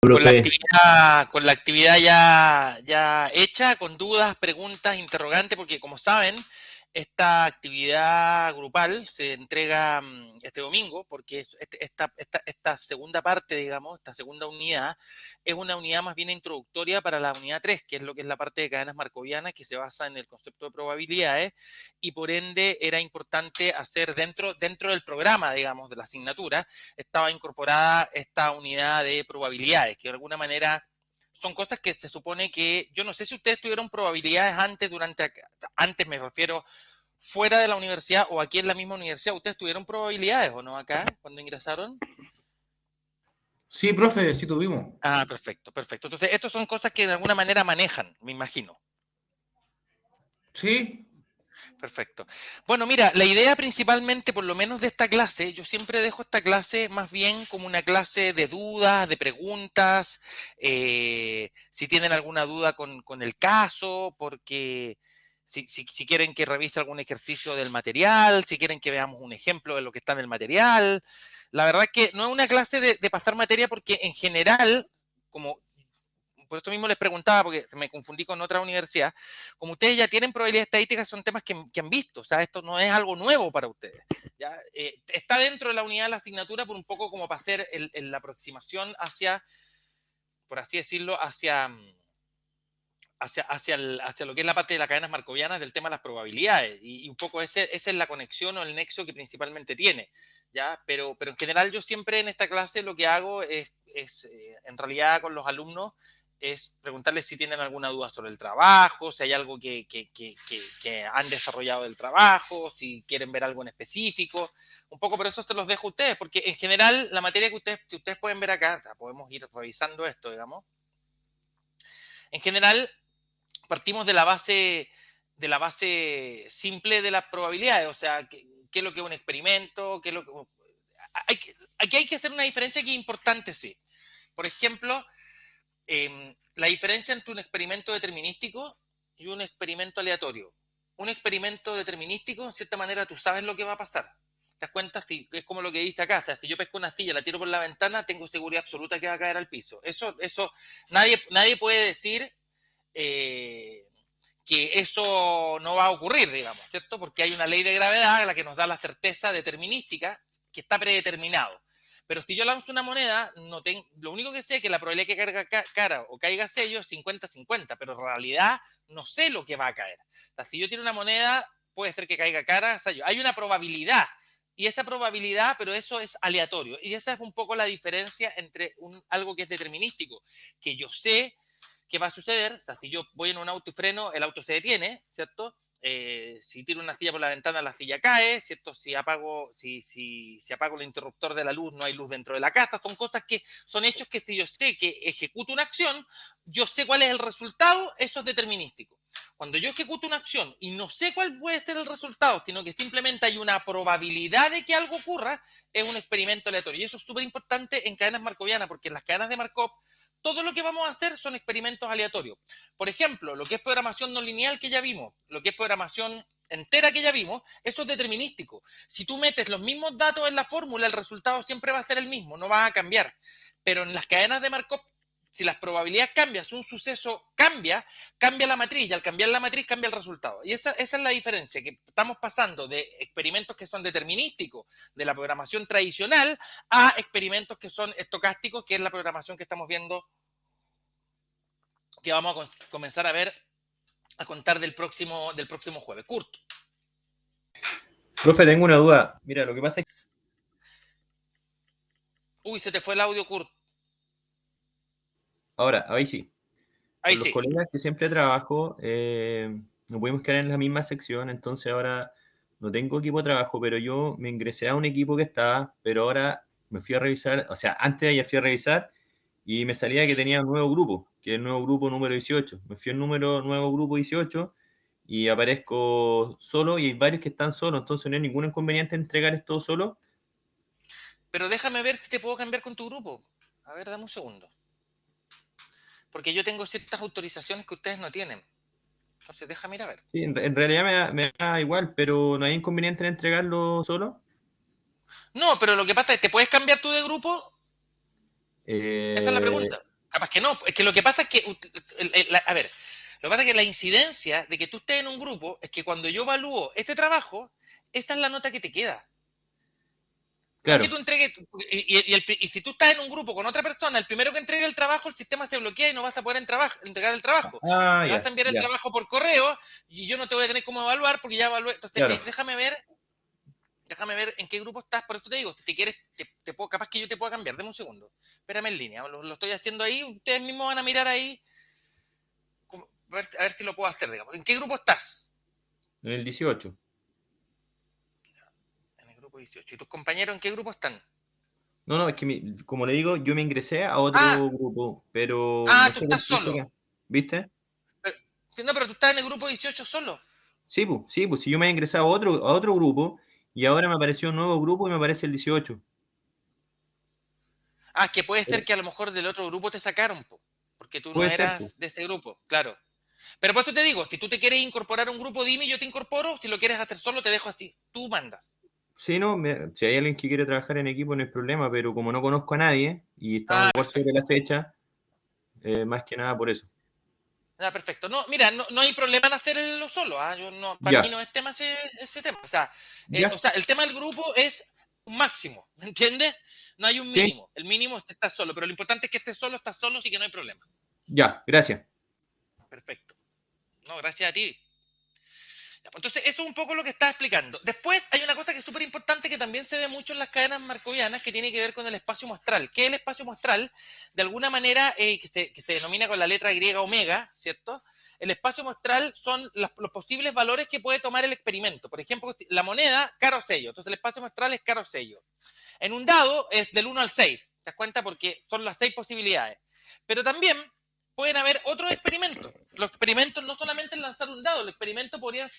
Profe, Con la actividad ya hecha, con dudas, preguntas, interrogantes, porque como saben, esta actividad grupal se entrega este domingo, porque esta segunda parte, digamos, esta segunda unidad, es una unidad más bien introductoria para la unidad 3, que es lo que es la parte de cadenas marcovianas, que se basa en el concepto de probabilidades, y por ende era importante hacer dentro del programa, digamos, de la asignatura, estaba incorporada esta unidad de probabilidades, que de alguna manera son cosas que se supone que, yo no sé si ustedes tuvieron probabilidades antes me refiero, fuera de la universidad o aquí en la misma universidad, ¿ustedes tuvieron probabilidades o no acá cuando ingresaron? sí, profe, sí tuvimos. Ah, perfecto, perfecto. Entonces, estas son cosas que de alguna manera manejan, me imagino. Sí, Perfecto. Bueno, mira, la idea principalmente, por lo menos de esta clase, yo siempre dejo esta clase más bien como una clase de dudas, de preguntas, si tienen alguna duda con el caso, porque si quieren que revise algún ejercicio del material, si quieren que veamos un ejemplo de lo que está en el material. La verdad es que no es una clase de pasar materia porque en general, como por esto mismo les preguntaba, porque me confundí con otra universidad, como ustedes ya tienen probabilidades estadísticas, son temas que han visto, o sea, esto no es algo nuevo para ustedes. ¿Ya? Está dentro de la unidad de la asignatura por un poco como para hacer la aproximación hacia, por así decirlo, hacia lo que es la parte de las cadenas marcovianas del tema de las probabilidades. Y un poco esa es la conexión o el nexo que principalmente tiene. ¿Ya? Pero en general yo siempre en esta clase lo que hago en realidad con los alumnos, es preguntarles si tienen alguna duda sobre el trabajo, si hay algo que han desarrollado del trabajo, si quieren ver algo en específico. Un poco por eso se los dejo a ustedes, porque en general la materia que ustedes pueden ver acá, podemos ir revisando esto, digamos. En general, partimos de la base simple de las probabilidades, o sea, qué es lo que es un experimento, qué es lo que... Aquí hay que hacer una diferencia que es importante, sí. Por ejemplo, la diferencia entre un experimento determinístico y un experimento aleatorio. Un experimento determinístico, en cierta manera, tú sabes lo que va a pasar. ¿Te das cuenta? Si, es como lo que dice acá, o sea, si yo pesco una silla, la tiro por la ventana, tengo seguridad absoluta que va a caer al piso. Eso nadie puede decir eh, que eso no va a ocurrir, digamos, ¿cierto? Porque hay una ley de gravedad la que nos da la certeza determinística que está predeterminado. Pero si yo lanzo una moneda, lo único que sé es que la probabilidad de que caiga cara o caiga sello es 50-50, pero en realidad no sé lo que va a caer. O sea, si yo tiro una moneda, puede ser que caiga cara, sello. Hay una probabilidad, y esa probabilidad, pero eso es aleatorio. Y esa es un poco la diferencia entre algo que es determinístico, que yo sé ¿qué va a suceder? O sea, si yo voy en un auto y freno, el auto se detiene, ¿cierto? Si tiro una silla por la ventana, la silla cae, ¿cierto? Si apago el interruptor de la luz, no hay luz dentro de la casa. Son cosas que son hechos que si yo sé que ejecuto una acción, yo sé cuál es el resultado, eso es determinístico. Cuando yo ejecuto una acción y no sé cuál puede ser el resultado, sino que simplemente hay una probabilidad de que algo ocurra, es un experimento aleatorio. Y eso es súper importante en cadenas marcovianas, porque en las cadenas de Markov todo lo que vamos a hacer son experimentos aleatorios. Por ejemplo, lo que es programación no lineal que ya vimos, lo que es programación entera que ya vimos, eso es determinístico. Si tú metes los mismos datos en la fórmula, el resultado siempre va a ser el mismo, no va a cambiar. Pero en las cadenas de Markov, si las probabilidades cambian, si un suceso cambia la matriz, y al cambiar la matriz cambia el resultado. Y esa es la diferencia, que estamos pasando de experimentos que son determinísticos de la programación tradicional a experimentos que son estocásticos, que es la programación que estamos viendo, que vamos a comenzar a ver, a contar del próximo jueves. Kurt. profe, tengo una duda. Mira, lo que pasa es que Uy, se te fue el audio, Kurt. ahora, ahí sí, Ahí con los sí. colegas que siempre trabajo, no podemos quedar en la misma sección, entonces ahora no tengo equipo de trabajo, pero yo me ingresé a un equipo que estaba, pero ahora me fui a revisar, o sea, antes de ayer fui a revisar y me salía que tenía un nuevo grupo, que es el nuevo grupo número 18. Me fui al nuevo grupo 18 y aparezco solo y hay varios que están solos, entonces no hay ningún inconveniente en entregar esto solo. Pero déjame ver si te puedo cambiar con tu grupo. A ver, dame un segundo. Porque yo tengo ciertas autorizaciones que ustedes no tienen. Entonces, déjame ir a ver. Sí, en realidad me da igual, pero no hay inconveniente en entregarlo solo. No, pero lo que pasa es que te puedes cambiar tú de grupo. Esa es la Eh, pregunta. que no, es que lo que pasa es que, a ver, lo que pasa es que la incidencia de que tú estés en un grupo es que cuando yo evalúo este trabajo, esa es la nota que te queda. No es que tú Claro. entregues, y si tú estás en un grupo con otra persona, el primero que entregue el trabajo, el sistema se bloquea y no vas a poder entregar el trabajo. Ah, Me vas a ya, enviar el ya, trabajo por correo y yo no te voy a tener cómo evaluar porque ya evalué. Entonces, claro. déjame ver en qué grupo estás. Por eso te digo, si te quieres, te puedo, capaz que yo te pueda cambiar. Deme un segundo. Espérame en línea, lo estoy haciendo ahí. Ustedes mismos van a mirar ahí, a ver si lo puedo hacer, digamos. ¿En qué grupo estás? En el 18. En el grupo 18. ¿Y tus compañeros en qué grupo están? No, no, es que como le digo, yo me ingresé a otro Ah, grupo, pero no tú sé estás por qué solo. ¿Viste? Pero, sí, no, pero tú estás en el grupo 18 solo. Sí, pues, si yo me he ingresado a otro grupo y ahora me apareció un nuevo grupo y me aparece el 18. Que puede ser Pero que a lo mejor del otro grupo te sacaron, porque tú no puede ser, pues. eras de ese grupo, claro. Pero por eso te digo, si tú te quieres incorporar a un grupo, dime, yo te incorporo. Si lo quieres hacer solo, te dejo así. Tú mandas. Sí, no, si hay alguien que quiere trabajar en equipo no hay problema, pero como no conozco a nadie y estamos igual sobre Perfecto. la fecha, más que nada por eso. Perfecto. No, mira, no hay problema en hacerlo solo. Yo no, para mí Ya, no es tema ese tema. ya, El tema del grupo es un máximo, ¿me entiendes? No hay un sí, mínimo. El mínimo es que estás solo, pero lo importante es que estás solo, así que no hay problema. ya, gracias. Perfecto. No, gracias a ti. Entonces, eso es un poco lo que estaba explicando. Después hay una cosa que es súper importante que también se ve mucho en las cadenas marcovianas que tiene que ver con el espacio muestral. ¿Qué es el espacio muestral? De alguna manera, que se denomina con la letra griega omega, ¿cierto? El espacio muestral son los posibles valores que puede tomar el experimento. Por ejemplo, la moneda, caro sello. Entonces, el espacio muestral es caro sello. En un dado es del 1 al 6. ¿Te das cuenta? Porque son las 6 posibilidades. Pero también pueden haber otros experimentos. Los experimentos no solamente en lanzar un dado, el experimento podría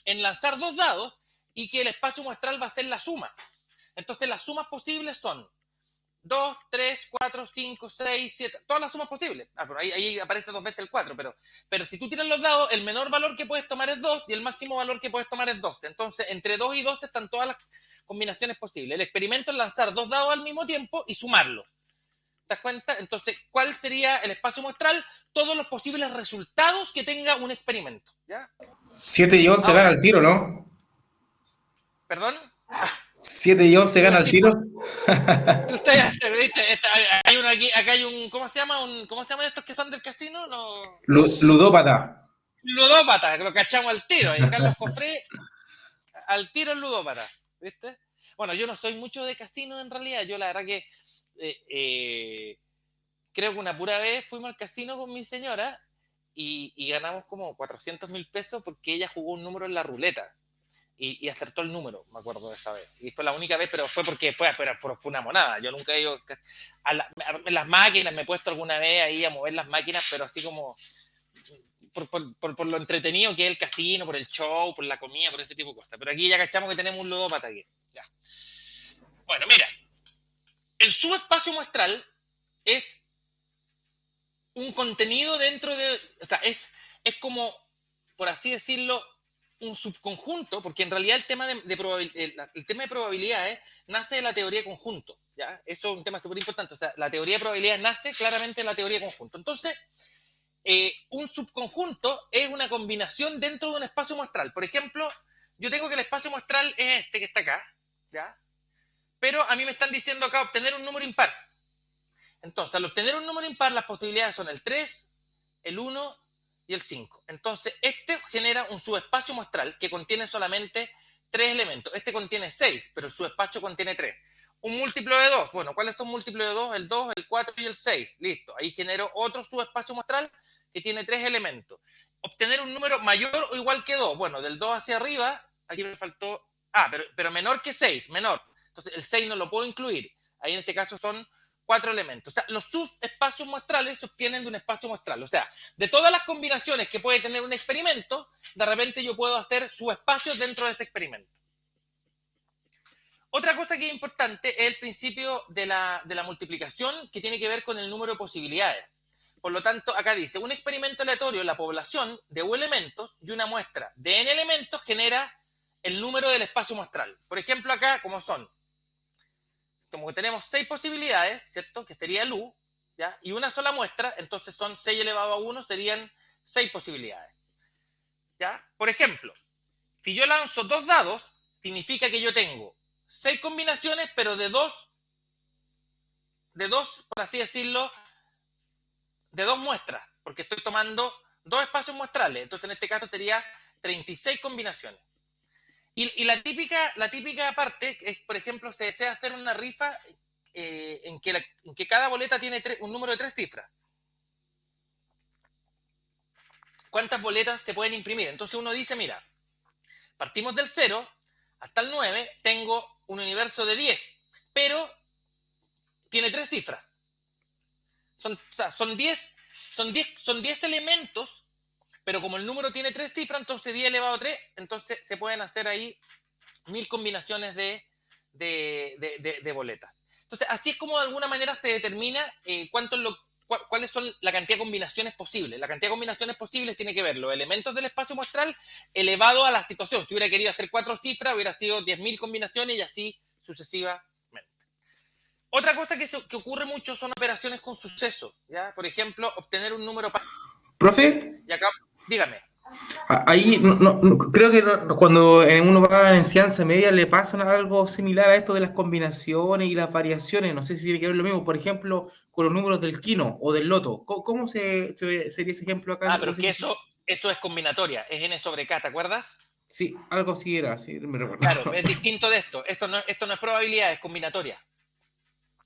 en lanzar dos dados y que el espacio muestral va a ser la suma. Entonces las sumas posibles son 2, 3, 4, 5, 6, 7, todas las sumas posibles. Pero ahí aparece dos veces el 4, pero si tú tienes los dados, el menor valor que puedes tomar es 2 y el máximo valor que puedes tomar es 12. Entonces, entre 2 y 12 están todas las combinaciones posibles. El experimento es lanzar dos dados al mismo tiempo y sumarlos. ¿Te das cuenta? Entonces, ¿cuál sería el espacio muestral? Todos los posibles resultados que tenga un experimento. ¿Ya? 7 y 11 gana Ahora, el tiro, ¿no? ¿perdón? 7 y 11 gana el Sí, tiro. tú estás, ¿viste? Hay uno aquí, acá hay un, ¿cómo se llaman estos que son del casino? No, Ludópata. ludópata, que lo cachamos al tiro. Y Carlos Jofré, al tiro el ludópata, ¿viste? Bueno, yo no soy mucho de casino en realidad. Yo la verdad que eh, eh, creo que una pura vez fuimos al casino con mi señora y ganamos como 400.000 pesos porque ella jugó un número en la ruleta. Y acertó el número, me acuerdo de esa vez. Y fue la única vez, pero fue porque fue una monada. Yo nunca he ido a las máquinas, me he puesto alguna vez ahí a mover las máquinas, pero así como por lo entretenido que es el casino, por el show, por la comida, por ese tipo de cosas. Pero aquí ya cachamos que tenemos un ludópata aquí. Ya. Bueno, mira, el subespacio muestral es un contenido dentro de, o sea, es como, por así decirlo, un subconjunto, porque en realidad el tema de probabilidades nace de la teoría de conjunto, ¿ya? Eso es un tema súper importante, o sea, la teoría de probabilidades nace claramente de la teoría de conjunto. Entonces, un subconjunto es una combinación dentro de un espacio muestral. Por ejemplo, yo tengo que el espacio muestral es este que está acá, ¿ya? Pero a mí me están diciendo acá obtener un número impar. Entonces, al obtener un número impar, las posibilidades son el 3, el 1 y el 5. Entonces, este genera un subespacio muestral que contiene solamente 3 elementos. Este contiene 6, pero el subespacio contiene 3. Un múltiplo de 2. Bueno, ¿cuáles son múltiplos de 2? El 2, el 4 y el 6. Listo. Ahí genero otro subespacio muestral que tiene 3 elementos. Obtener un número mayor o igual que 2. Bueno, del 2 hacia arriba, aquí me faltó... pero menor que 6, menor. Entonces, el 6 no lo puedo incluir. Ahí en este caso son 4 elementos. O sea, los subespacios muestrales se obtienen de un espacio muestral. O sea, de todas las combinaciones que puede tener un experimento, de repente yo puedo hacer subespacios dentro de ese experimento. Otra cosa que es importante es el principio de la multiplicación que tiene que ver con el número de posibilidades. Por lo tanto, acá dice, un experimento aleatorio en la población de U elementos y una muestra de N elementos genera el número del espacio muestral. Por ejemplo, acá, como tenemos 6 posibilidades, ¿cierto? Que sería el U, ¿ya? Y una sola muestra, entonces son 6 elevado a 1, serían 6 posibilidades, ¿ya? Por ejemplo, si yo lanzo 2 dados, significa que yo tengo 6 combinaciones, pero de dos, por así decirlo, de 2 muestras, porque estoy tomando 2 espacios muestrales. Entonces, en este caso sería 36 combinaciones. Y la típica parte es, por ejemplo, se desea hacer una rifa en que cada boleta tiene un número de 3 cifras. ¿Cuántas boletas se pueden imprimir? Entonces uno dice, mira, partimos del 0 hasta el 9, tengo un universo de 10, pero tiene 3 cifras. Son 10 elementos, pero como el número tiene 3 cifras, entonces 10 elevado a 3, entonces se pueden hacer ahí 1000 combinaciones de boletas. Entonces, así es como de alguna manera se determina cuáles son la cantidad de combinaciones posibles. La cantidad de combinaciones posibles tiene que ver los elementos del espacio muestral elevado a la situación. Si hubiera querido hacer 4 cifras, hubiera sido 10.000 combinaciones y así sucesivamente. Otra cosa que ocurre mucho son operaciones con suceso, ¿ya? Por ejemplo, obtener un número par. Profe, Y acá, dígame. ahí creo que cuando uno va en enseñanza media le pasan algo similar a esto de las combinaciones y las variaciones. No sé si tiene que ver lo mismo, por ejemplo, con los números del Kino o del Loto. ¿Cómo sería ese ejemplo acá? Pero es que esto es combinatoria, es n sobre k, ¿te acuerdas? Sí, algo así era, sí, me recuerdo. Claro, es distinto de esto. Esto no es probabilidad, es combinatoria.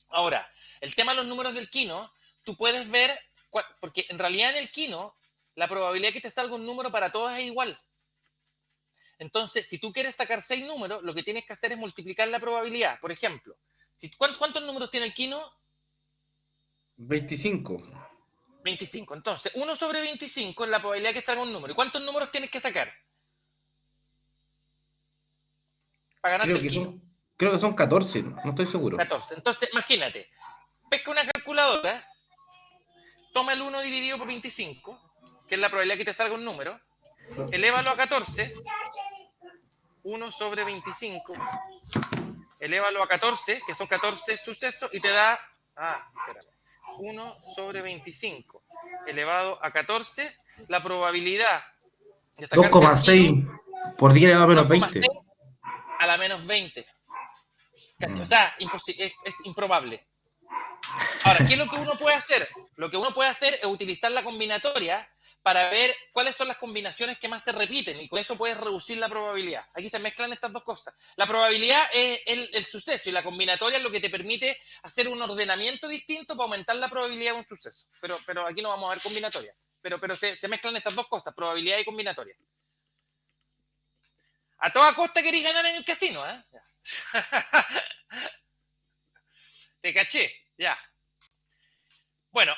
Ahora, el tema de los números del Kino, tú puedes ver, porque en realidad en el Kino, la probabilidad de que te salga un número para todos es igual. Entonces, si tú quieres sacar 6 números, lo que tienes que hacer es multiplicar la probabilidad. Por ejemplo, ¿cuántos números tiene el Kino? 25. 25. Entonces, 1 sobre 25 es la probabilidad de que salga un número. ¿Y cuántos números tienes que sacar para ganarte el Kino? Creo que son 14, no estoy seguro. 14. Entonces, imagínate, pesca una calculadora, toma el 1 dividido por 25, que es la probabilidad que te salga un número, elévalo a 14, 1 sobre 25, elévalo a 14, que son 14 sucesos, y te da, espérame, 1 sobre 25, elevado a 14, la probabilidad de sacarte 2,6 por 10 elevado a menos 20. 2,6 a la menos 20. O sea, es improbable. Ahora, ¿qué es lo que uno puede hacer? Lo que uno puede hacer es utilizar la combinatoria para ver cuáles son las combinaciones que más se repiten y con eso puedes reducir la probabilidad. Aquí se mezclan estas dos cosas. La probabilidad es el suceso y la combinatoria es lo que te permite hacer un ordenamiento distinto para aumentar la probabilidad de un suceso. Pero aquí no vamos a ver combinatoria. Pero se mezclan estas dos cosas, probabilidad y combinatoria. A toda costa queréis ganar en el casino, ¿eh? Te caché, ya. Bueno,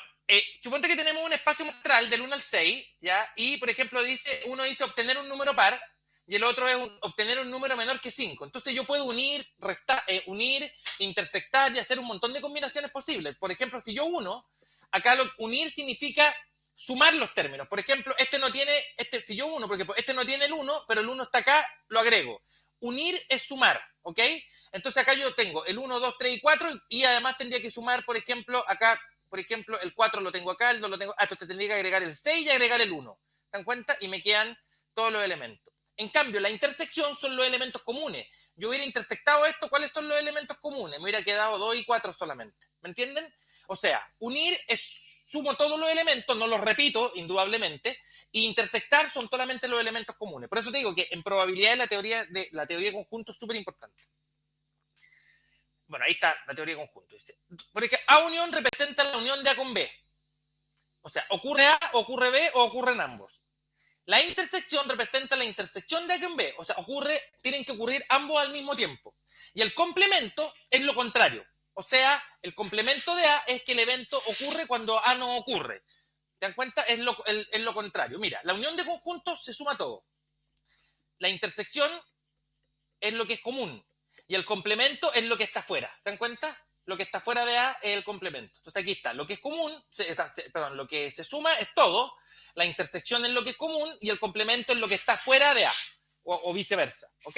suponte que tenemos un espacio muestral del 1 al 6, ¿ya? Y, por ejemplo, uno dice obtener un número par y el otro es obtener un número menor que 5. Entonces yo puedo unir, intersectar y hacer un montón de combinaciones posibles. Por ejemplo, si yo uno, acá unir significa sumar los términos. Por ejemplo, si yo uno, porque este no tiene el 1, pero el 1 está acá, lo agrego. Unir es sumar, ¿ok? Entonces acá yo tengo el 1, 2, 3 y 4 y además tendría que sumar, por ejemplo, acá, el 4 lo tengo acá, el 2 lo tengo. Entonces tendría que agregar el 6 y agregar el 1. ¿Se dan cuenta? Y me quedan todos los elementos. En cambio, la intersección son los elementos comunes. Yo hubiera intersectado esto, ¿cuáles son los elementos comunes? Me hubiera quedado 2 y 4 solamente. ¿Me entienden? O sea, unir es sumo todos los elementos, no los repito, indudablemente, e intersectar son solamente los elementos comunes. Por eso te digo que en probabilidad la teoría de conjunto es súper importante. Bueno, ahí está la teoría de conjunto. Dice, porque A unión representa la unión de A con B. O sea, ocurre A, ocurre B o ocurren ambos. La intersección representa la intersección de A con B. O sea, tienen que ocurrir ambos al mismo tiempo. Y el complemento es lo contrario. O sea, el complemento de A es que el evento ocurre cuando A no ocurre. ¿Te dan cuenta? Es lo contrario. Mira, la unión de conjuntos se suma todo. La intersección es lo que es común. Y el complemento es lo que está fuera. ¿Te dan cuenta? Lo que está fuera de A es el complemento. Entonces aquí está. Lo que es común, lo que se suma es todo. La intersección es lo que es común y el complemento es lo que está fuera de A. O viceversa. ¿Ok?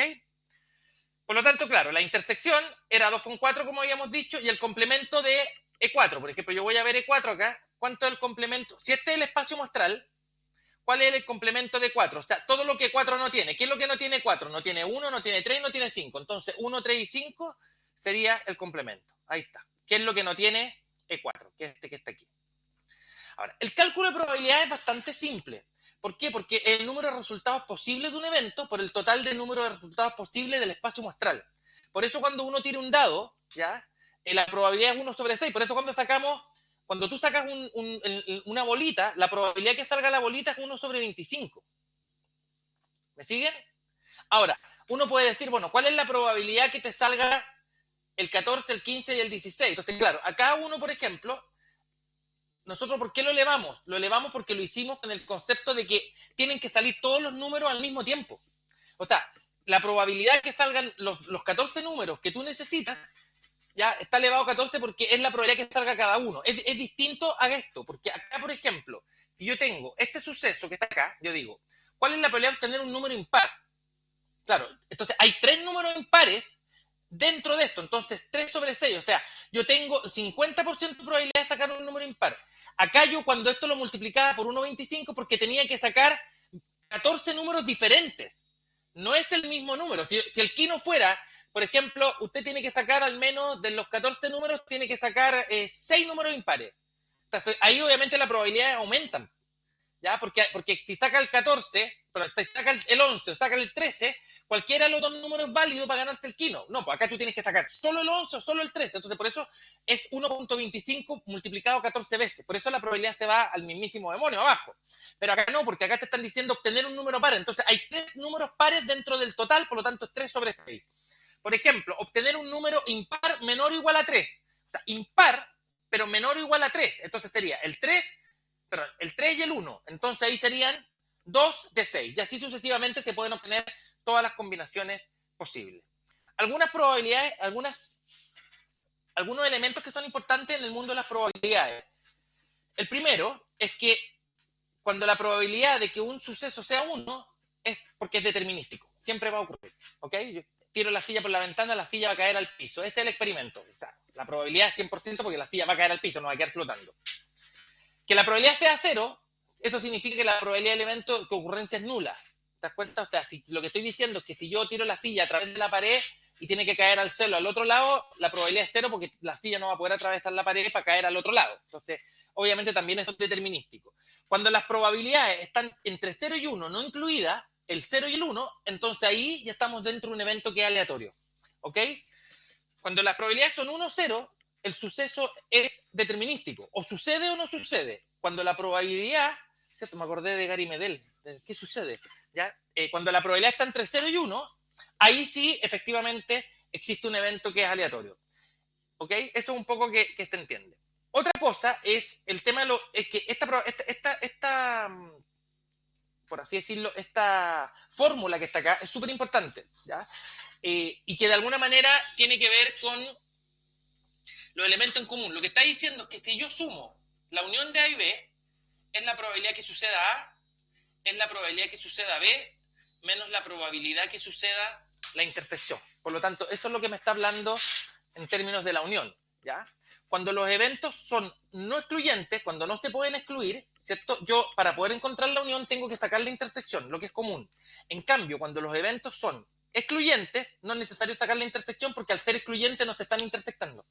Por lo tanto, claro, la intersección era 2,4 como habíamos dicho y el complemento de E4, por ejemplo, yo voy a ver E4 acá. ¿Cuánto es el complemento? Si este es el espacio muestral, ¿cuál es el complemento de 4? O sea, todo lo que 4 no tiene. ¿Qué es lo que no tiene 4? No tiene 1, no tiene 3, no tiene 5. Entonces, 1, 3 y 5 sería el complemento. Ahí está. ¿Qué es lo que no tiene E4? Que es este que está aquí. Ahora, el cálculo de probabilidad es bastante simple. ¿Por qué? Porque el número de resultados posibles de un evento por el total del número de resultados posibles del espacio muestral. Por eso cuando uno tira un dado, ¿ya? La probabilidad es 1 sobre 6. Por eso cuando tú sacas una bolita, la probabilidad que salga la bolita es 1 sobre 25. ¿Me siguen? Ahora, uno puede decir, bueno, ¿cuál es la probabilidad que te salga el 14, el 15 y el 16? Entonces, claro, acá uno, por ejemplo, nosotros, ¿por qué lo elevamos? Lo elevamos porque lo hicimos con el concepto de que tienen que salir todos los números al mismo tiempo. O sea, la probabilidad que salgan los 14 números que tú necesitas, ya está elevado a 14 porque es la probabilidad que salga cada uno. Es distinto a esto, porque acá, por ejemplo, si yo tengo este suceso que está acá, yo digo, ¿cuál es la probabilidad de obtener un número impar? Claro, entonces hay 3 números impares dentro de esto, entonces 3 sobre 6, o sea, yo tengo 50% de probabilidad de sacar un número impar. Acá yo cuando esto lo multiplicaba por 1,25 porque tenía que sacar 14 números diferentes. No es el mismo número. Si el Kino fuera, por ejemplo, usted tiene que sacar al menos de los 14 números, tiene que sacar 6 números impares. Entonces, ahí obviamente las probabilidades aumentan. ¿Ya? Porque si saca el 14, pero si saca el 11 o saca el 13, cualquiera de los dos números es válido para ganarte el Kino. No, pues acá tú tienes que sacar solo el 11 o solo el 13. Entonces, por eso es 1,25 multiplicado 14 veces. Por eso la probabilidad te va al mismísimo demonio abajo. Pero acá no, porque acá te están diciendo obtener un número par. Entonces, hay 3 números pares dentro del total, por lo tanto, es 3 sobre 6. Por ejemplo, obtener un número impar menor o igual a 3. O sea, impar, pero menor o igual a 3. Entonces sería el 3 y el 1. Entonces ahí serían 2 de 6. Y así sucesivamente se pueden obtener todas las combinaciones posibles. Algunas probabilidades, algunos elementos que son importantes en el mundo de las probabilidades. El primero es que cuando la probabilidad de que un suceso sea 1 es porque es determinístico. Siempre va a ocurrir. ¿Ok? Yo tiro la silla por la ventana, la silla va a caer al piso. Este es el experimento. O sea, la probabilidad es 100% porque la silla va a caer al piso, no va a quedar flotando. Que la probabilidad sea 0, eso significa que la probabilidad del evento, que ocurrencia es nula. ¿Te das cuenta? O sea, si lo que estoy diciendo es que si yo tiro la silla a través de la pared y tiene que caer al suelo al otro lado, la probabilidad es 0 porque la silla no va a poder atravesar la pared para caer al otro lado. Entonces, obviamente también eso es determinístico. Cuando las probabilidades están entre 0 y 1, no incluidas, el 0 y el 1, entonces ahí ya estamos dentro de un evento que es aleatorio. ¿Ok? Cuando las probabilidades son 1 o 0, el suceso es determinístico. O sucede o no sucede. Cuando la probabilidad, ¿cierto? Me acordé de Gary Medel. ¿Qué sucede? ¿Ya? Cuando la probabilidad está entre 0 y 1, ahí sí, efectivamente, existe un evento que es aleatorio. ¿Ok? Eso es un poco que se entiende. Otra cosa es el tema es que esta por así decirlo, esta fórmula que está acá es súper importante, ¿ya? Y que de alguna manera tiene que ver con los elementos en común. Lo que está diciendo es que si yo sumo la unión de A y B, es la probabilidad que suceda A, es la probabilidad que suceda B, menos la probabilidad que suceda la intersección. Por lo tanto, eso es lo que me está hablando en términos de la unión, ¿ya? Cuando los eventos son no excluyentes, cuando no se pueden excluir, ¿cierto? Yo, para poder encontrar la unión, tengo que sacar la intersección, lo que es común. En cambio, cuando los eventos son excluyentes, no es necesario sacar la intersección porque al ser excluyentes no se están intersectando.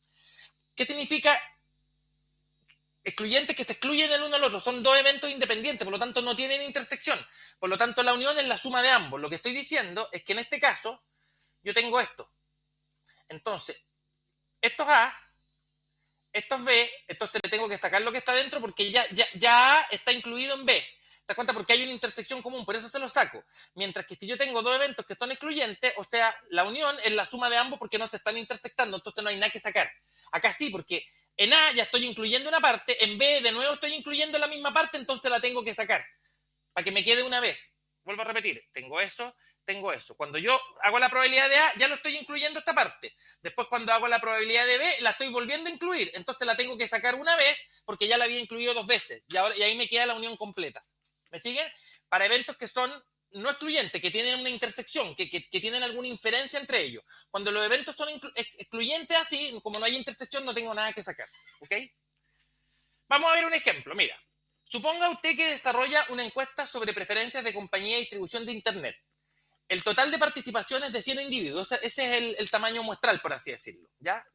¿Qué significa excluyentes? Que se excluyen el uno al otro. Son dos eventos independientes, por lo tanto no tienen intersección. Por lo tanto, la unión es la suma de ambos. Lo que estoy diciendo es que en este caso yo tengo esto. Entonces, esto es A, esto es B, entonces le tengo que sacar lo que está dentro porque ya A está incluido en B. ¿Te das cuenta? Porque hay una intersección común, por eso se lo saco. Mientras que si yo tengo dos eventos que son excluyentes, o sea, la unión es la suma de ambos porque no se están intersectando, entonces no hay nada que sacar. Acá sí, porque en A ya estoy incluyendo una parte, en B de nuevo estoy incluyendo la misma parte, entonces la tengo que sacar, para que me quede una vez. Vuelvo a repetir, tengo eso, tengo eso. Cuando yo hago la probabilidad de A, ya lo estoy incluyendo esta parte. Después cuando hago la probabilidad de B, la estoy volviendo a incluir. Entonces la tengo que sacar una vez porque ya la había incluido dos veces. Y ahí me queda la unión completa. ¿Me siguen? Para eventos que son no excluyentes, que tienen una intersección, que tienen alguna inferencia entre ellos. Cuando los eventos son excluyentes así, como no hay intersección, no tengo nada que sacar. ¿Ok? Vamos a ver un ejemplo. Mira, suponga usted que desarrolla una encuesta sobre preferencias de compañía y distribución de Internet. El total de participaciones de 100 individuos, ese es el tamaño muestral, por así decirlo, ¿ya?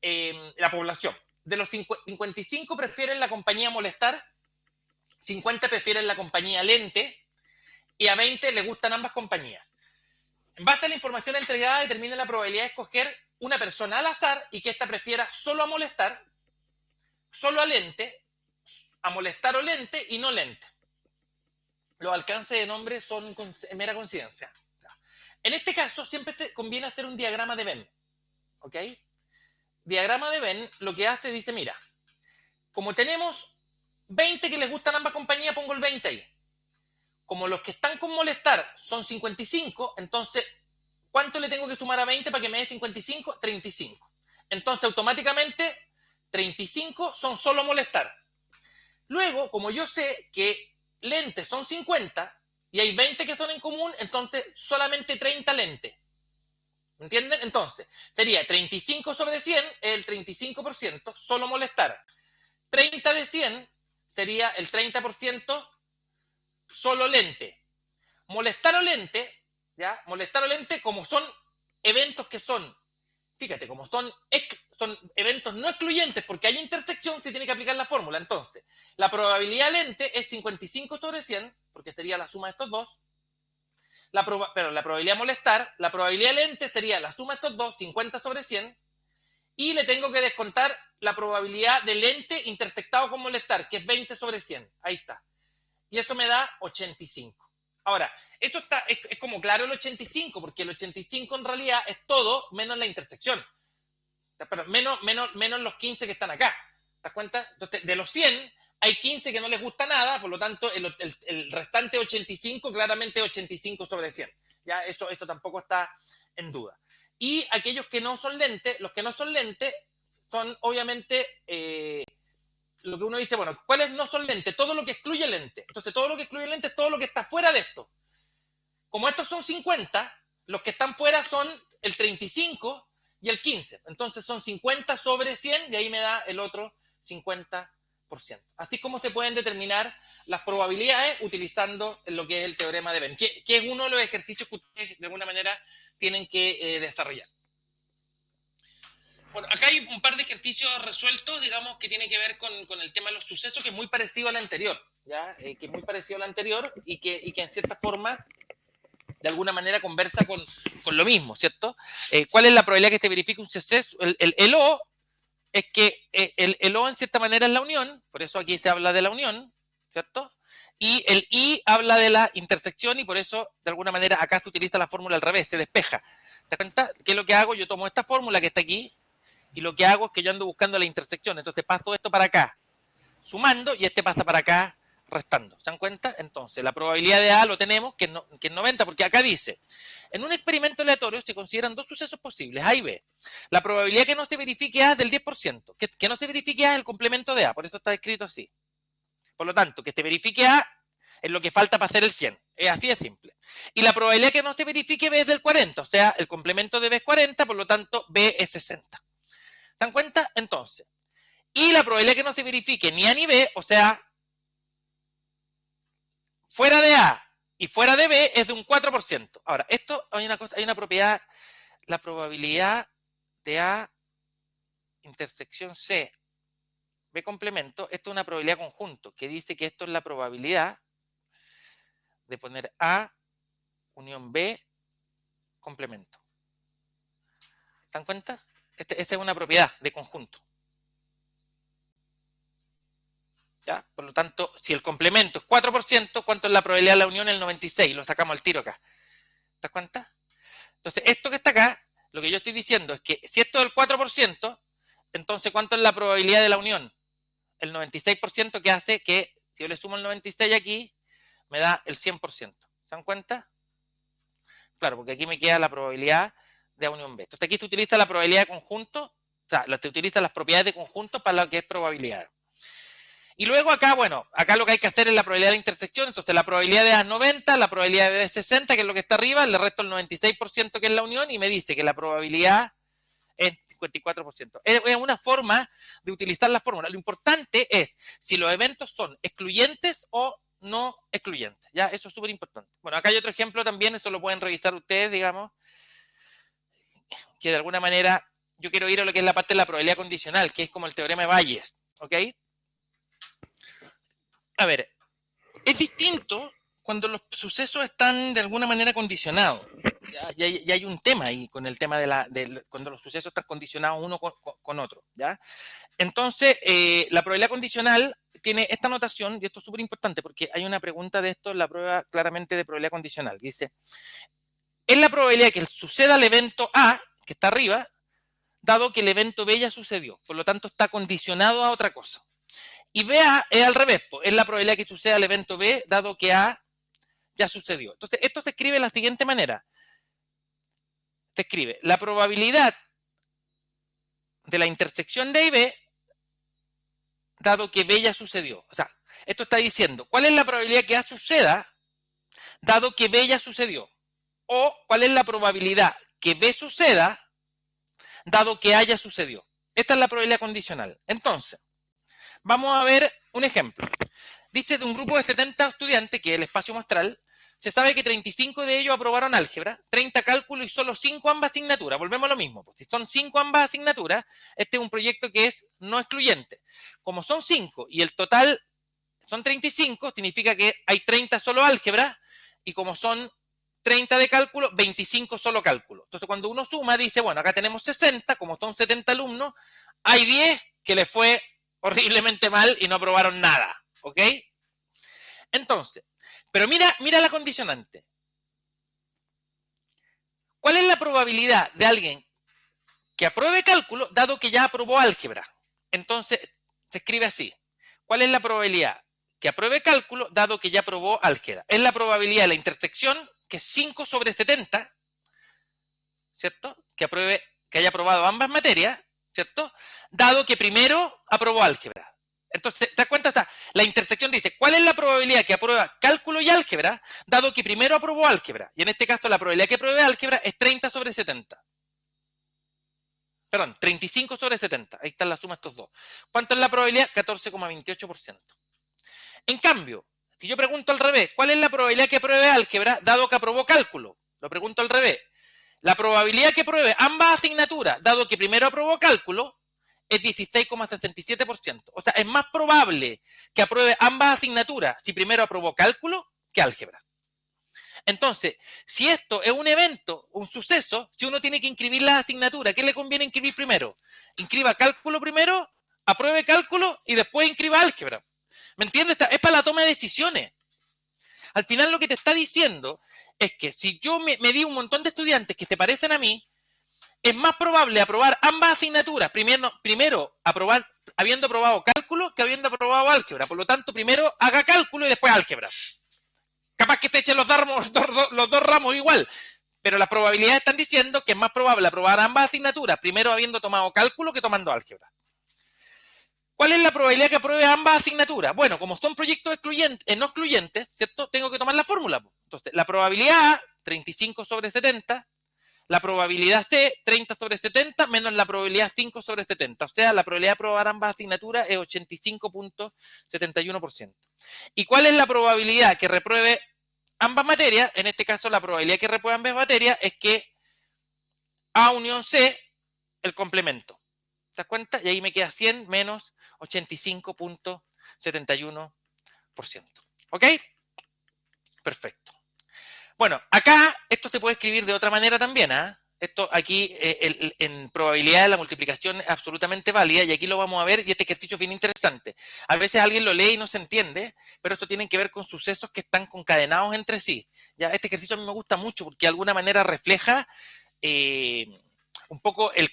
La población. De los 55 prefieren la compañía Molestar, 50 prefieren la compañía Lente y a 20 les gustan ambas compañías. En base a la información entregada, determina la probabilidad de escoger una persona al azar y que ésta prefiera solo a Molestar, solo a Lente, a Molestar o Lente y no Lente. Los alcances de nombre son mera coincidencia. En este caso, siempre te conviene hacer un diagrama de Venn. ¿Ok? Diagrama de Venn lo que hace, dice, mira, como tenemos 20 que les gustan ambas compañías, pongo el 20 ahí. Como los que están con Molestar son 55, entonces, ¿cuánto le tengo que sumar a 20 para que me dé 55? 35. Entonces, automáticamente, 35 son solo Molestar. Luego, como yo sé que lentes son 50 y hay 20 que son en común, entonces solamente 30 lentes. ¿Me entienden? Entonces, sería 35 sobre 100, el 35%, solo Molestar. 30 de 100 sería el 30% solo Lente. Molestar o Lente, ¿ya? Molestar o Lente, como son eventos que son, fíjate, como son eventos no excluyentes porque hay intersección, se tiene que aplicar la fórmula. Entonces, la probabilidad Lente es 55 sobre 100, porque sería la suma de estos dos. Pero la probabilidad Molestar, la probabilidad Lente sería la suma de estos dos, 50 sobre 100, y le tengo que descontar la probabilidad de Lente intersectado con Molestar, que es 20 sobre 100. Ahí está. Y eso me da 85. Ahora, esto es como claro el 85, porque el 85 en realidad es todo menos la intersección. Pero menos los 15 que están acá. ¿Te das cuenta? Entonces, de los 100, hay 15 que no les gusta nada, por lo tanto, el restante 85, claramente 85 sobre 100. ¿Ya? Eso tampoco está en duda. Y aquellos que no son lentes, los que no son lentes, son obviamente lo que uno dice, bueno, ¿cuáles no son lentes? Todo lo que excluye lente. Entonces, todo lo que excluye lente es todo lo que está fuera de esto. Como estos son 50, los que están fuera son el 35 y el 15. Entonces son 50 sobre 100 y ahí me da el otro 50%. Así es como se pueden determinar las probabilidades utilizando lo que es el teorema de Venn, que es uno de los ejercicios que ustedes de alguna manera tienen que desarrollar. Bueno, acá hay un par de ejercicios resueltos, digamos, que tienen que ver con el tema de los sucesos, que es muy parecido al anterior, ¿ya? Que es muy parecido al anterior y que en cierta forma de alguna manera conversa con lo mismo, ¿cierto? ¿Cuál es la probabilidad que te verifique un suceso? El O es que el O en cierta manera es la unión, por eso aquí se habla de la unión, ¿cierto? Y el I habla de la intersección y por eso de alguna manera acá se utiliza la fórmula al revés, se despeja. ¿Te das cuenta? ¿Qué es lo que hago? Yo tomo esta fórmula que está aquí y lo que hago es que yo ando buscando la intersección, entonces paso esto para acá, sumando, y este pasa para acá, restando. ¿Se dan cuenta? Entonces, la probabilidad de A lo tenemos, que es 90, porque acá dice, en un experimento aleatorio se consideran dos sucesos posibles, A y B. La probabilidad que no se verifique A es del 10%, que no se verifique A es el complemento de A, por eso está escrito así. Por lo tanto, que se verifique A es lo que falta para hacer el 100. Es así de simple. Y la probabilidad que no se verifique B es del 40, o sea, el complemento de B es 40, por lo tanto, B es 60. ¿Se dan cuenta? Entonces, y la probabilidad que no se verifique ni A ni B, o sea, fuera de A y fuera de B es de un 4%. Ahora, esto hay una propiedad, la probabilidad de A intersección C, B complemento, esto es una probabilidad conjunto, que dice que esto es la probabilidad de poner A unión B complemento. ¿Se dan cuenta? Esta es una propiedad de conjunto. ¿Ya? Por lo tanto, si el complemento es 4%, ¿cuánto es la probabilidad de la unión? El 96%. Lo sacamos al tiro acá. ¿Te das cuenta? Entonces, esto que está acá, lo que yo estoy diciendo es que si esto es el 4%, entonces, ¿cuánto es la probabilidad de la unión? El 96%, que hace que, si yo le sumo el 96 aquí, me da el 100%. ¿Se dan cuenta? Claro, porque aquí me queda la probabilidad de unión B. Entonces, aquí se utiliza la probabilidad de conjunto, o sea, se utilizan las propiedades de conjunto para lo que es probabilidad. Y luego acá, bueno, acá lo que hay que hacer es la probabilidad de la intersección. Entonces la probabilidad de A es 90, la probabilidad de B es 60, que es lo que está arriba, le resto el 96% que es la unión y me dice que la probabilidad es 54%. Es una forma de utilizar la fórmula. Lo importante es si los eventos son excluyentes o no excluyentes. ¿Ya? Eso es súper importante. Bueno, acá hay otro ejemplo también, eso lo pueden revisar ustedes, digamos, que de alguna manera yo quiero ir a lo que es la parte de la probabilidad condicional, que es como el teorema de Bayes. ¿Ok? A ver, es distinto cuando los sucesos están de alguna manera condicionados. Ya hay un tema ahí con el tema de cuando los sucesos están condicionados uno con otro. ¿Ya? Entonces, la probabilidad condicional tiene esta notación, y esto es súper importante porque hay una pregunta de esto en la prueba claramente de probabilidad condicional. Dice, es la probabilidad que suceda el evento A, que está arriba, dado que el evento B ya sucedió. Por lo tanto, está condicionado a otra cosa. Y BA es al revés, es la probabilidad que suceda el evento B, dado que A ya sucedió. Entonces, esto se escribe de la siguiente manera. Se escribe la probabilidad de la intersección de A y B, dado que B ya sucedió. O sea, esto está diciendo, ¿cuál es la probabilidad que A suceda, dado que B ya sucedió? O, ¿cuál es la probabilidad que B suceda, dado que A ya sucedió? Esta es la probabilidad condicional. Entonces, vamos a ver un ejemplo. Dice de un grupo de 70 estudiantes, que es el espacio muestral, se sabe que 35 de ellos aprobaron álgebra, 30 cálculo y solo 5 ambas asignaturas. Volvemos a lo mismo. Pues si son 5 ambas asignaturas, este es un proyecto que es no excluyente. Como son 5 y el total son 35, significa que hay 30 solo álgebra y como son 30 de cálculo, 25 solo cálculo. Entonces cuando uno suma, dice, bueno, acá tenemos 60, como son 70 alumnos, hay 10 que les fue horriblemente mal y no aprobaron nada. ¿Ok? Entonces, pero mira la condicionante. ¿Cuál es la probabilidad de alguien que apruebe cálculo, dado que ya aprobó álgebra? Entonces, se escribe así. ¿Cuál es la probabilidad que apruebe cálculo, dado que ya aprobó álgebra? Es la probabilidad de la intersección, que es 5 sobre 70, ¿cierto? Que haya aprobado ambas materias, ¿cierto? Dado que primero aprobó álgebra. Entonces, ¿te das cuenta? La intersección dice, ¿cuál es la probabilidad que aprueba cálculo y álgebra, dado que primero aprobó álgebra? Y en este caso, la probabilidad que apruebe álgebra es 30 sobre 70. Perdón, 35 sobre 70. Ahí está la suma de estos dos. ¿Cuánto es la probabilidad? 14,28%. En cambio, si yo pregunto al revés, ¿cuál es la probabilidad que apruebe álgebra, dado que aprobó cálculo? Lo pregunto al revés. La probabilidad que apruebe ambas asignaturas, dado que primero aprobó cálculo, es 16,67%. O sea, es más probable que apruebe ambas asignaturas si primero aprobó cálculo que álgebra. Entonces, si esto es un evento, un suceso, si uno tiene que inscribir las asignaturas, ¿qué le conviene inscribir primero? Inscriba cálculo primero, apruebe cálculo y después inscriba álgebra. ¿Me entiendes? Es para la toma de decisiones. Al final lo que te está diciendo es que si yo me di un montón de estudiantes que se parecen a mí, es más probable aprobar ambas asignaturas, primero aprobar, habiendo aprobado cálculo que habiendo aprobado álgebra. Por lo tanto, primero haga cálculo y después álgebra. Capaz que te echen los dos ramos igual, pero las probabilidades están diciendo que es más probable aprobar ambas asignaturas, primero habiendo tomado cálculo que tomando álgebra. ¿Cuál es la probabilidad que apruebe ambas asignaturas? Bueno, como son proyectos no excluyentes, ¿cierto? Tengo que tomar la fórmula. Entonces, la probabilidad A, 35 sobre 70, la probabilidad C, 30 sobre 70, menos la probabilidad 5 sobre 70. O sea, la probabilidad de aprobar ambas asignaturas es 85,71%. ¿Y cuál es la probabilidad que repruebe ambas materias? En este caso, la probabilidad que repruebe ambas materias es que A unión C, el complemento. ¿Te das cuenta? Y ahí me queda 100 menos 85,71%. ¿Ok? Perfecto. Bueno, acá esto se puede escribir de otra manera también. Esto aquí en probabilidad de la multiplicación es absolutamente válida y aquí lo vamos a ver y este ejercicio es bien interesante. A veces alguien lo lee y no se entiende, pero esto tiene que ver con sucesos que están concadenados entre sí. ¿Ya? Este ejercicio a mí me gusta mucho porque de alguna manera refleja un poco el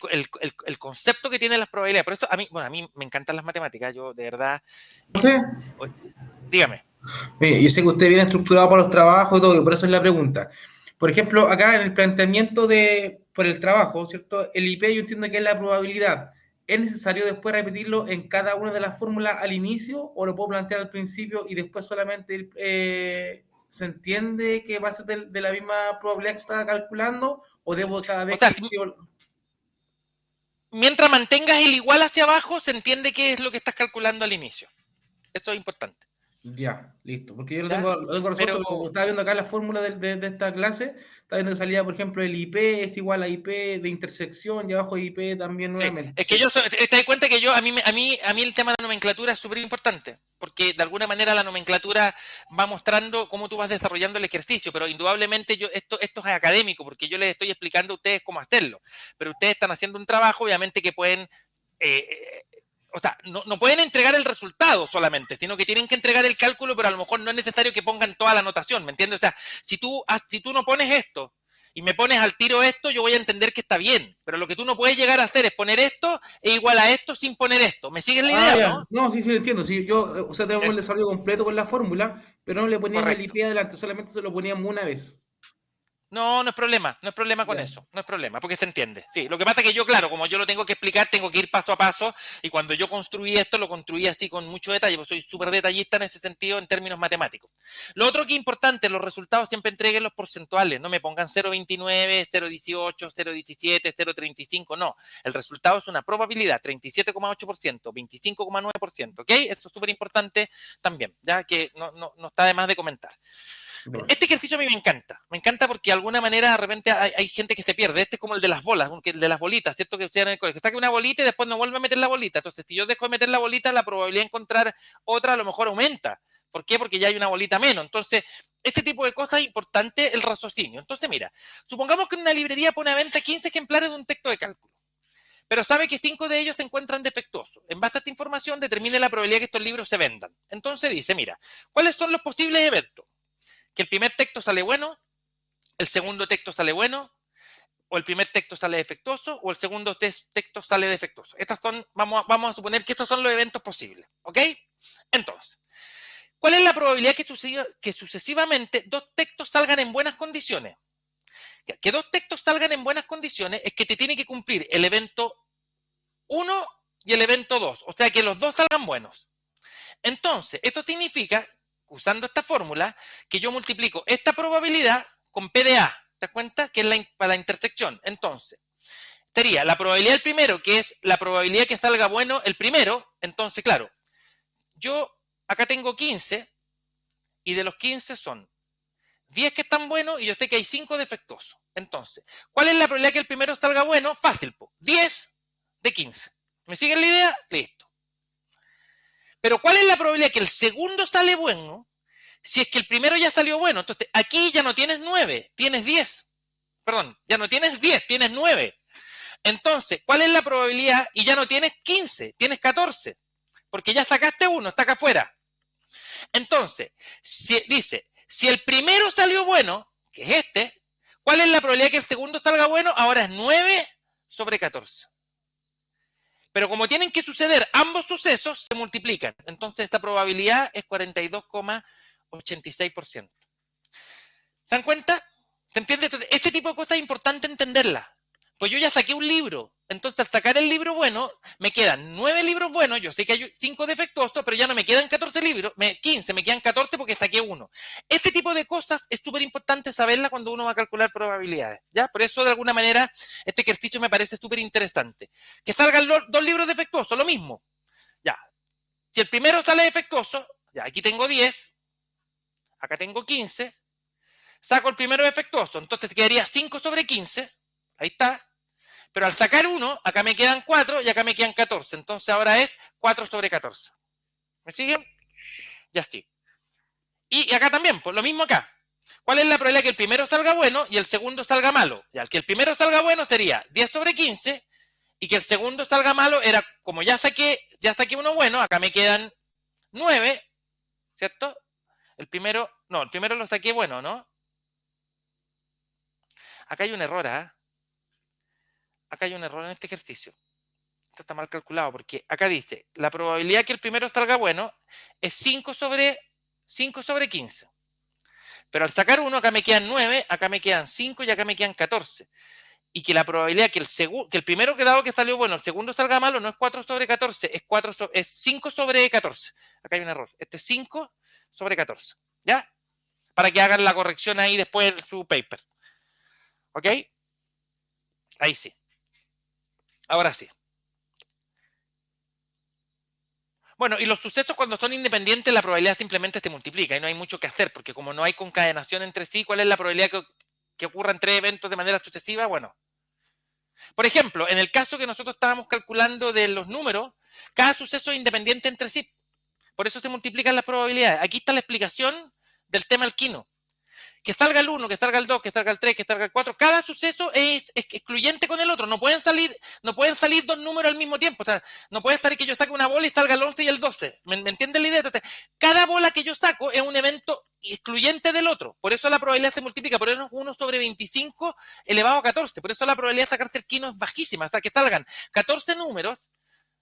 concepto que tienen las probabilidades. Por eso a mí me encantan las matemáticas. Yo de verdad... ¿Sí? Dígame. Yo sé que usted viene estructurado para los trabajos y todo, y por eso es la pregunta. Por ejemplo, acá en el planteamiento por el trabajo, ¿cierto? El IP yo entiendo que es la probabilidad. ¿es necesario después repetirlo en cada una de las fórmulas al inicio o lo puedo plantear al principio y después solamente se entiende que va a ser de la misma probabilidad que se está calculando o debo cada O vez sea, que escribo? mientras mantengas el igual hacia abajo, se entiende qué es lo que estás calculando al inicio. Esto es importante. Ya, listo. Porque yo ¿Ya? lo tengo resuelto, Pero, pero como estaba viendo acá la fórmula de esta clase, estaba viendo que salía, por ejemplo, el IP es igual a IP de intersección y abajo IP también sí, nuevamente, es que ¿cierto? te das cuenta que a mí el tema de la nomenclatura es súper importante, porque de alguna manera la nomenclatura va mostrando cómo tú vas desarrollando el ejercicio, pero indudablemente esto es académico, porque yo les estoy explicando a ustedes cómo hacerlo, pero ustedes están haciendo un trabajo, obviamente, que pueden, eh, o sea, no pueden entregar el resultado solamente, sino que tienen que entregar el cálculo, pero a lo mejor no es necesario que pongan toda la anotación, ¿me entiendes? O sea, si tú no pones esto, y me pones al tiro esto, yo voy a entender que está bien. Pero lo que tú no puedes llegar a hacer es poner esto e igual a esto sin poner esto. ¿Me sigues la Ah, idea o ya. no? No, sí, sí, lo entiendo. Sí, yo, o sea, tenemos el Eso, desarrollo completo con la fórmula, pero no le poníamos el correcto. IP adelante, solamente se lo poníamos una vez. No, no es problema con Ya. eso, no es problema, porque se entiende. Sí, lo que pasa es que yo, claro, como yo lo tengo que explicar, tengo que ir paso a paso, y cuando yo construí esto, lo construí así con mucho detalle, porque soy súper detallista en ese sentido en términos matemáticos. Lo otro que es importante, los resultados siempre entreguen los porcentuales, no me pongan 0,29, 0,18, 0,17, 0,35, no. El resultado es una probabilidad, 37,8%, 25,9%, ¿ok? Esto es súper importante también, ya que no está de más de comentar. Este ejercicio a mí me encanta porque de alguna manera de repente hay gente que se pierde. Este es como el de las bolas, el de las bolitas, ¿cierto? Que ustedes en el colegio. Saca una bolita y después no vuelve a meter la bolita. Entonces, si yo dejo de meter la bolita, la probabilidad de encontrar otra a lo mejor aumenta. ¿Por qué? Porque ya hay una bolita menos. Entonces, este tipo de cosas es importante el raciocinio. Entonces, mira, supongamos que una librería pone a venta 15 ejemplares de un texto de cálculo, pero sabe que 5 de ellos se encuentran defectuosos. En base a esta información, determine la probabilidad de que estos libros se vendan. Entonces dice, mira, ¿cuáles son los posibles eventos? Que el primer texto sale bueno, el segundo texto sale bueno, o el primer texto sale defectuoso, o el segundo texto sale defectuoso. Vamos a suponer que estos son los eventos posibles, ¿ok? Entonces, ¿cuál es la probabilidad que sucesivamente dos textos salgan en buenas condiciones? Que dos textos salgan en buenas condiciones es que te tiene que cumplir el evento 1 y el evento 2, o sea que los dos salgan buenos. Entonces, esto significa, usando esta fórmula, que yo multiplico esta probabilidad con P de A. ¿Te das cuenta? Que es para la intersección. Entonces, sería la probabilidad del primero, que es la probabilidad que salga bueno el primero. Entonces, claro, yo acá tengo 15 y de los 15 son 10 que están buenos y yo sé que hay 5 defectuosos. Entonces, ¿cuál es la probabilidad que el primero salga bueno? Fácil, 10 de 15. ¿Me siguen la idea? Listo. Pero ¿cuál es la probabilidad que el segundo sale bueno si es que el primero ya salió bueno? Entonces, aquí ya no tienes 9, tienes 10. Perdón, ya no tienes 10, tienes 9. Entonces, ¿cuál es la probabilidad? Y ya no tienes 15, tienes 14. Porque ya sacaste uno, está acá afuera. Entonces, si el primero salió bueno, que es este, ¿cuál es la probabilidad que el segundo salga bueno? Ahora es 9 sobre 14. Pero como tienen que suceder ambos sucesos, se multiplican. Entonces esta probabilidad es 42,86%. ¿Se dan cuenta? ¿Se entiende? Entonces, este tipo de cosas es importante entenderlas. Pues yo ya saqué un libro. Entonces, al sacar el libro bueno, me quedan 9 libros buenos. Yo sé que hay 5 defectuosos, pero ya no me quedan 14 libros, 15, me quedan 14 porque saqué uno. Este tipo de cosas es súper importante saberla cuando uno va a calcular probabilidades. ¿Ya? Por eso, de alguna manera, este ejercicio me parece súper interesante. Que salgan dos libros defectuosos, lo mismo. Ya. Si el primero sale defectuoso, ya aquí tengo 10, acá tengo 15, saco el primero defectuoso, entonces quedaría 5 sobre 15, ahí está, pero al sacar uno, acá me quedan 4 y acá me quedan 14, entonces ahora es 4 sobre 14. ¿Me siguen? Ya estoy. Y acá también, pues lo mismo acá. ¿Cuál es la probabilidad que el primero salga bueno y el segundo salga malo? Y al que el primero salga bueno sería 10 sobre 15 y que el segundo salga malo era, como ya saqué uno bueno, acá me quedan 9, ¿cierto? El primero lo saqué bueno, ¿no? Acá hay un error, ¿ah? Acá hay un error en este ejercicio. Esto está mal calculado porque acá dice, la probabilidad que el primero salga bueno es 5 sobre 15. Pero al sacar uno, acá me quedan 9, acá me quedan 5 y acá me quedan 14. y que la probabilidad que el primero dado que salió bueno, el segundo salga malo, no es 4 sobre 14, es 5 sobre 14. Acá hay un error. Este es 5 sobre 14. ¿Ya? Para que hagan la corrección ahí después en su paper. ¿Ok? Ahí sí. Ahora sí. Bueno, y los sucesos cuando son independientes, la probabilidad simplemente se multiplica y no hay mucho que hacer, porque como no hay concadenación entre sí, ¿cuál es la probabilidad que ocurran tres eventos de manera sucesiva? Bueno, por ejemplo, en el caso que nosotros estábamos calculando de los números, cada suceso es independiente entre sí. Por eso se multiplican las probabilidades. Aquí está la explicación del tema alquino. Que salga el 1, que salga el 2, que salga el 3, que salga el 4. Cada suceso es excluyente con el otro. No pueden salir dos números al mismo tiempo. O sea, no puede salir que yo saque una bola y salga el 11 y el 12. ¿Me entienden la idea? Entonces, cada bola que yo saco es un evento excluyente del otro. Por eso la probabilidad se multiplica. Por eso es 1 sobre 25 elevado a 14. Por eso la probabilidad de sacar cerquino es bajísima. O sea, que salgan 14 números,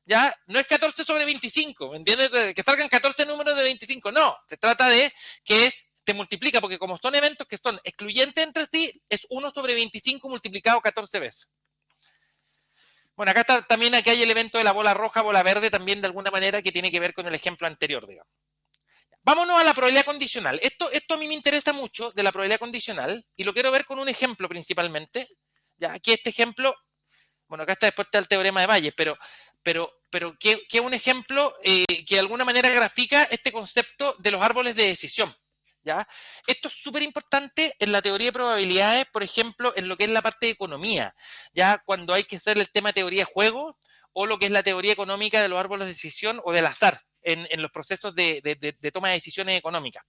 ya no es 14 sobre 25, ¿me entiendes? Que salgan 14 números de 25, no, se trata de que te multiplica, porque como son eventos que son excluyentes entre sí, es 1 sobre 25 multiplicado 14 veces. Bueno, acá está, también aquí hay el evento de la bola roja, bola verde, también de alguna manera que tiene que ver con el ejemplo anterior, digamos. Vámonos a la probabilidad condicional. Esto a mí me interesa mucho de la probabilidad condicional y lo quiero ver con un ejemplo principalmente. Ya, aquí este ejemplo, bueno, acá después está el teorema de Bayes, pero que un ejemplo que de alguna manera grafica este concepto de los árboles de decisión. ¿Ya? Esto es súper importante en la teoría de probabilidades, por ejemplo, en lo que es la parte de economía, ya cuando hay que hacer el tema de teoría de juego o lo que es la teoría económica de los árboles de decisión o del azar en los procesos de toma de decisiones económicas.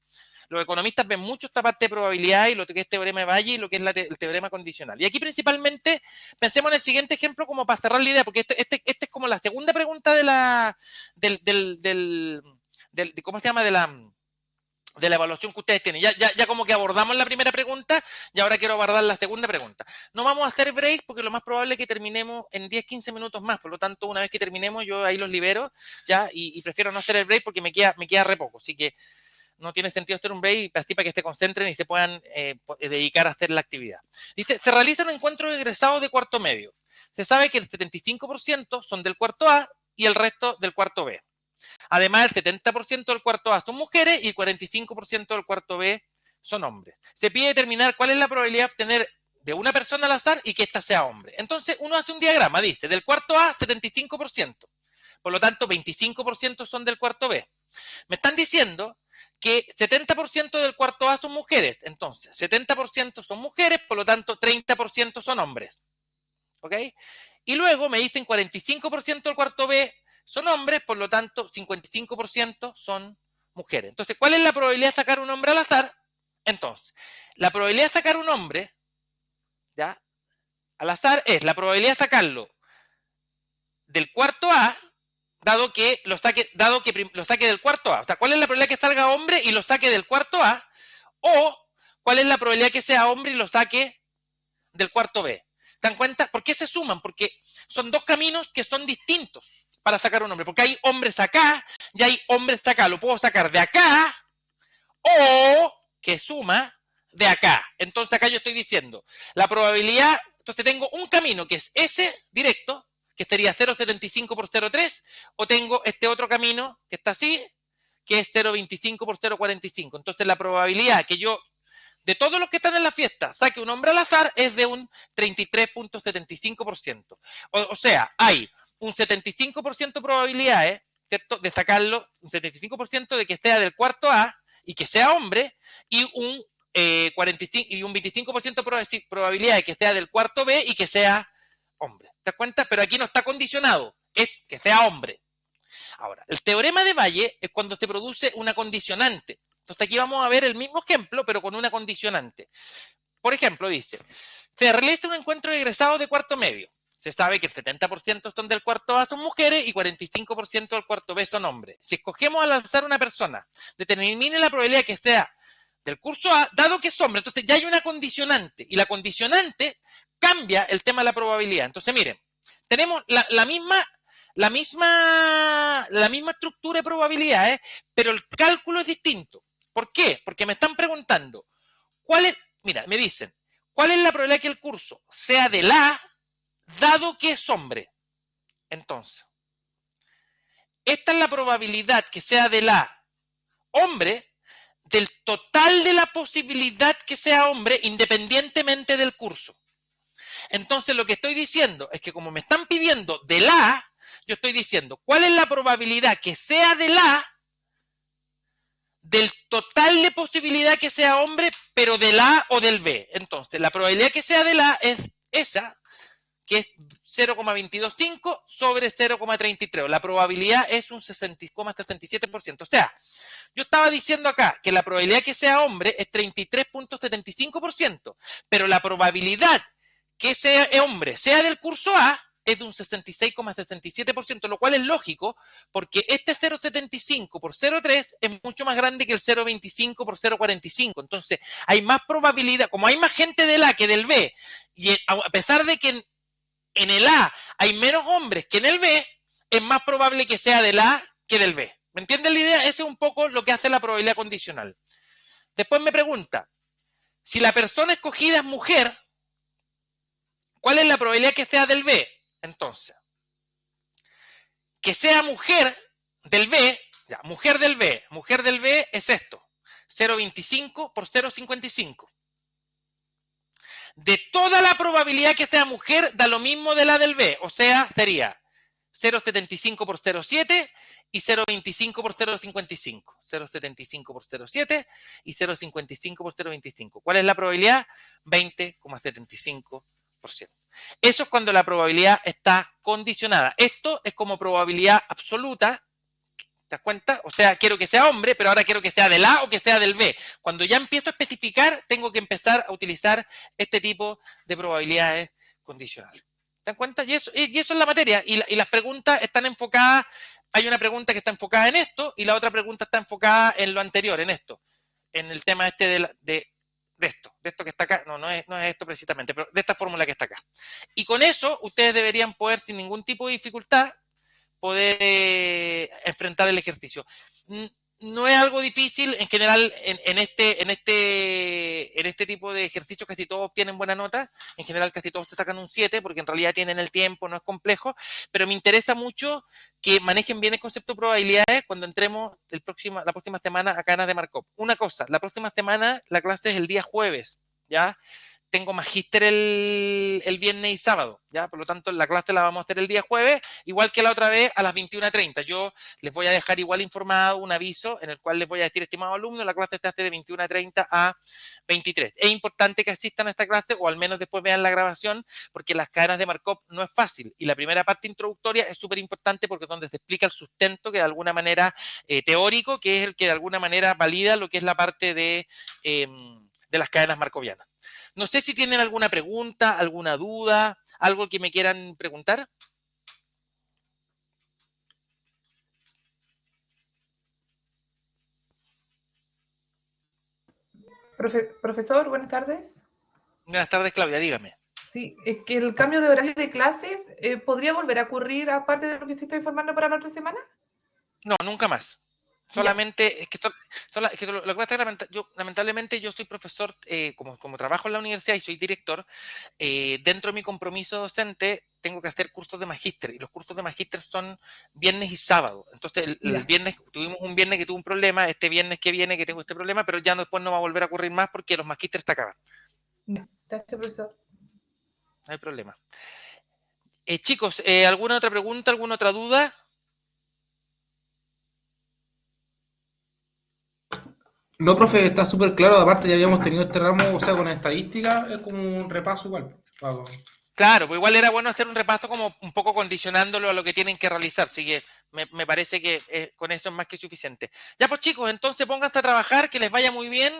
Los economistas ven mucho esta parte de probabilidad y lo que es teorema de Bayes y lo que es el teorema condicional. Y aquí principalmente pensemos en el siguiente ejemplo como para cerrar la idea, porque este es como la segunda pregunta ¿cómo se llama? De la evaluación que ustedes tienen. Ya como que abordamos la primera pregunta y ahora quiero abordar la segunda pregunta. No vamos a hacer break porque lo más probable es que terminemos en 10-15 minutos más. Por lo tanto, una vez que terminemos, yo ahí los libero ya y prefiero no hacer el break porque me queda re poco. Así que no tiene sentido hacer un break así para que se concentren y se puedan dedicar a hacer la actividad. Dice, se realiza un encuentro de egresados de cuarto medio. Se sabe que el 75% son del cuarto A y el resto del cuarto B. Además, el 70% del cuarto A son mujeres y el 45% del cuarto B son hombres. Se pide determinar cuál es la probabilidad de obtener de una persona al azar y que ésta sea hombre. Entonces, uno hace un diagrama, dice, del cuarto A, 75%. Por lo tanto, 25% son del cuarto B. Me están diciendo que 70% del cuarto A son mujeres. Entonces, 70% son mujeres, por lo tanto, 30% son hombres. ¿Ok? Y luego me dicen 45% del cuarto B son hombres, por lo tanto, 55% son mujeres. Entonces, ¿cuál es la probabilidad de sacar un hombre al azar? Entonces, la probabilidad de sacar un hombre, ¿ya? Al azar es la probabilidad de sacarlo del cuarto A, dado que lo saque del cuarto A. O sea, ¿cuál es la probabilidad que salga hombre y lo saque del cuarto A? O, ¿cuál es la probabilidad que sea hombre y lo saque del cuarto B? ¿Se dan cuenta? ¿Por qué se suman? Porque son dos caminos que son distintos para sacar un hombre. Porque hay hombres acá y hay hombres acá. Lo puedo sacar de acá o que suma de acá. Entonces acá yo estoy diciendo la probabilidad. Entonces tengo un camino que es ese directo, que sería 0,75 por 0,3, o tengo este otro camino que está así, que es 0,25 por 0,45. Entonces la probabilidad que yo, de todos los que están en la fiesta, saque un hombre al azar es de un 33.75%. O sea, hay un 75% de probabilidades, ¿cierto?, de sacarlo, un 75% de que sea del cuarto A y que sea hombre, y un 25% de probabilidad de que sea del cuarto B y que sea hombre. ¿Te das cuenta? Pero aquí no está condicionado, es que sea hombre. Ahora, el teorema de Bayes es cuando se produce una condicionante. Entonces aquí vamos a ver el mismo ejemplo, pero con una condicionante. Por ejemplo, dice, se realiza un encuentro de egresados de cuarto medio. Se sabe que el 70% son del cuarto A son mujeres y 45% del cuarto B son hombres. Si escogemos al azar una persona, determine la probabilidad que sea del curso A, dado que es hombre, entonces ya hay una condicionante, y la condicionante cambia el tema de la probabilidad. Entonces, miren, tenemos la misma estructura de probabilidades, pero el cálculo es distinto. ¿Por qué? Porque me están preguntando, me dicen, ¿cuál es la probabilidad que el curso sea del A, dado que es hombre? Entonces, esta es la probabilidad que sea del A, hombre, del total de la posibilidad que sea hombre, independientemente del curso. Entonces, lo que estoy diciendo es que como me están pidiendo del A, yo estoy diciendo, ¿cuál es la probabilidad que sea del A, del total de posibilidad que sea hombre, pero del A o del B? Entonces, la probabilidad que sea del A es esa, que es 0,225 sobre 0,33. La probabilidad es un 60,77%. O sea, yo estaba diciendo acá que la probabilidad que sea hombre es 33,75%, pero la probabilidad que sea hombre sea del curso A es de un 66,67%, lo cual es lógico porque este 0,75 por 0,3 es mucho más grande que el 0,25 por 0,45. Entonces, hay más probabilidad, como hay más gente del A que del B, y a pesar de que en el A hay menos hombres que en el B, es más probable que sea del A que del B. ¿Me entienden la idea? Ese es un poco lo que hace la probabilidad condicional. Después me pregunta, si la persona escogida es mujer, ¿cuál es la probabilidad que sea del B? Entonces, que sea mujer del B, ya, mujer del B es esto, 0,25 por 0,55. De toda la probabilidad que sea mujer, da lo mismo de la del B, o sea, sería 0,75 por 0,7 y 0,25 por 0,55. 0,75 por 0,7 y 0,55 por 0,25. ¿Cuál es la probabilidad? 20,75%. Eso es cuando la probabilidad está condicionada. Esto es como probabilidad absoluta. ¿Te das cuenta? O sea, quiero que sea hombre, pero ahora quiero que sea del A o que sea del B. Cuando ya empiezo a especificar, tengo que empezar a utilizar este tipo de probabilidades condicionales. ¿Te das cuenta? Y eso es la materia. Y las preguntas están enfocadas. Hay una pregunta que está enfocada en esto y la otra pregunta está enfocada en lo anterior, en esto. En el tema este de esto que está acá. No es esto precisamente, pero de esta fórmula que está acá. Y con eso, ustedes deberían poder, sin ningún tipo de dificultad, poder enfrentar el ejercicio. No es algo difícil, en general, en este tipo de ejercicios casi todos tienen buena nota, en general casi todos se sacan un 7, porque en realidad tienen el tiempo, no es complejo, pero me interesa mucho que manejen bien el concepto de probabilidades cuando entremos la próxima semana a Cadenas de Markov. Una cosa, la próxima semana la clase es el día jueves, ¿ya? Tengo magíster el viernes y sábado, ¿ya? Por lo tanto, la clase la vamos a hacer el día jueves, igual que la otra vez a las 21:30. Yo les voy a dejar igual informado un aviso en el cual les voy a decir, estimado alumno, la clase se hace de 21:30 a 23. Es importante que asistan a esta clase o al menos después vean la grabación, porque las cadenas de Markov no es fácil. Y la primera parte introductoria es súper importante porque es donde se explica el sustento que de alguna manera teórico, que es el que de alguna manera valida lo que es la parte de las cadenas markovianas. No sé si tienen alguna pregunta, alguna duda, algo que me quieran preguntar. Profesor, buenas tardes. Buenas tardes, Claudia, dígame. Sí, es que el cambio de horario de clases podría volver a ocurrir aparte de lo que usted está informando para la otra semana. No, nunca más. Solamente, es que lo que pasa es que lamentablemente yo soy profesor, como trabajo en la universidad y soy director, dentro de mi compromiso docente tengo que hacer cursos de magíster y los cursos de magíster son viernes y sábado. Entonces el viernes, tuvimos un viernes que tuvo un problema, este viernes que viene que tengo este problema, pero ya después no va a volver a ocurrir más porque los magísteres se acaban. Gracias, profesor. No hay problema. Chicos, ¿alguna otra pregunta, alguna otra duda? No, profe, está súper claro. Aparte, ya habíamos tenido este ramo, o sea, con estadística, es como un repaso igual. Claro, pues igual era bueno hacer un repaso como un poco condicionándolo a lo que tienen que realizar, así que me parece que con eso es más que suficiente. Ya pues chicos, entonces pónganse a trabajar, que les vaya muy bien,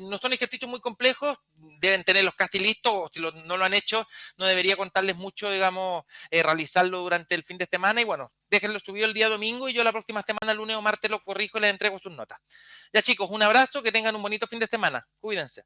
no son ejercicios muy complejos, deben tenerlos casi listos, o si no lo han hecho, no debería contarles mucho, digamos, realizarlo durante el fin de semana, y bueno, déjenlo subido el día domingo y yo la próxima semana, lunes o martes, lo corrijo y les entrego sus notas. Ya chicos, un abrazo, que tengan un bonito fin de semana, cuídense.